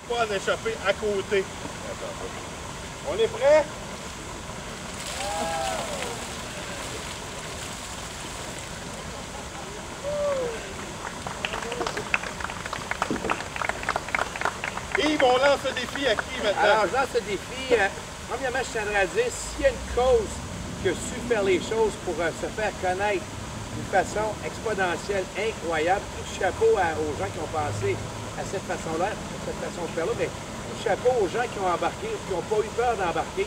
pas en échapper à côté. On est prêt? Yves, on lance le défi à qui maintenant? Alors, je lance le défi. Premièrement, je tiendrais à dire, s'il y a une cause qui a su faire les choses pour se faire connaître d'une façon exponentielle, incroyable, tout chapeau aux gens qui ont pensé à cette façon-là, à cette façon de faire-là, mais tout chapeau aux gens qui ont embarqué, qui n'ont pas eu peur d'embarquer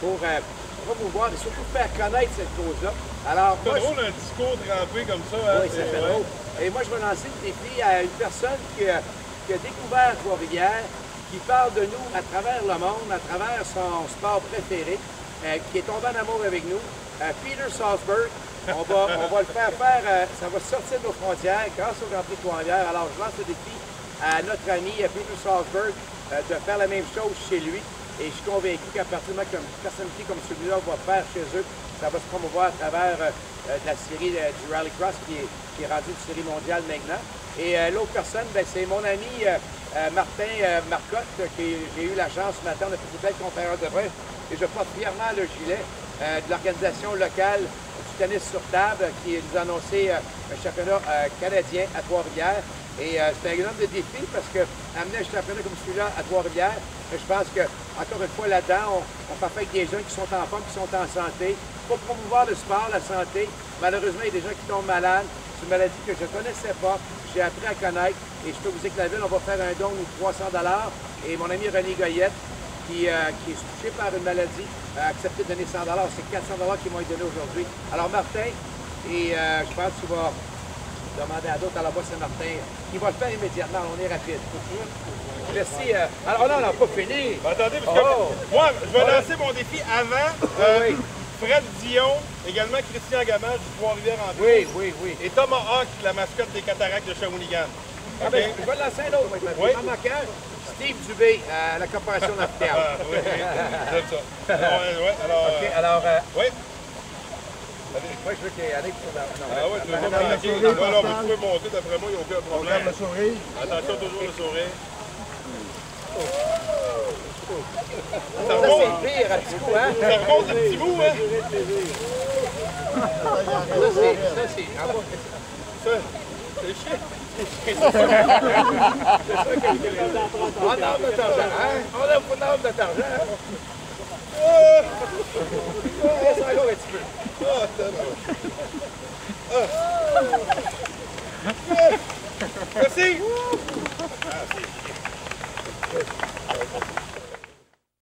pour promouvoir et surtout faire connaître cette cause-là. Alors, c'est drôle un discours trempé comme ça. Hein? Oui, ça fait drôle. Et moi, je vais lancer le défi à une personne qui a découvert Trois-Rivières, qui parle de nous à travers le monde, à travers son sport préféré, qui est tombé en amour avec nous, Peter Salzberg. On va le faire, ça va sortir de nos frontières grâce au Grand Prix de Trois-Rivières. Alors, je lance le défi à notre ami Peter Salzberg de faire la même chose chez lui. Et je suis convaincu qu'à partir du moment qu'une personnalité comme celui-là va faire chez eux, ça va se promouvoir à travers la série du Rallycross qui est rendue une série mondiale maintenant. Et l'autre personne, c'est mon ami Martin Marcotte, que j'ai eu la chance ce matin, on a fait une belle conférence de presse. Et je porte fièrement le gilet de l'organisation locale du tennis sur table qui nous a annoncé un championnat canadien à Trois-Rivières. Et c'est un énorme défi parce que amener un championnat comme celui-là à Trois-Rivières, je pense que, encore une fois, là-dedans, on fait avec des gens qui sont en forme, qui sont en santé. Pour promouvoir le sport, la santé, malheureusement, il y a des gens qui tombent malades. C'est une maladie que je ne connaissais pas, j'ai appris à connaître. Et je peux vous dire que la ville, on va faire un don de 300 $. Et mon ami René Goyette, qui est touché par une maladie, a accepté de donner 100 $. C'est 400 $ qu'ils m'ont donné aujourd'hui. Alors, Martin, et je pense que tu vas demander à d'autres. Alors, moi, c'est Martin, qui va le faire immédiatement. On est rapide. Merci. Alors là, on n'a pas fini. Attendez, parce que moi, je vais lancer mon défi avant. Fred Dion, également Christian Gamage du Trois-Rivières en Oui. Et Thomas Hawk, la mascotte des Cataractes de Shawinigan. Ah, ben, je vais lancer un autre. Oui. Steve Dubé, à la Corporation d'Africaine. Oui, j'aime ça. Alors, oui. Moi, je veux qu'il y ait Annick sur la... Ah oui, tu veux pas manquer. Alors, vous pouvez monter, d'après moi, il n'y a aucun problème. Regarde le sourire. Attention, toujours le sourire. Ça, c'est pire, un petit coup, hein? Ça remonte un petit bout, hein? Ça, c'est... Ça, c'est chiant. On a de l'argent, hein? On a beaucoup d'argent, hein? Ça va encore un petit peu. Merci!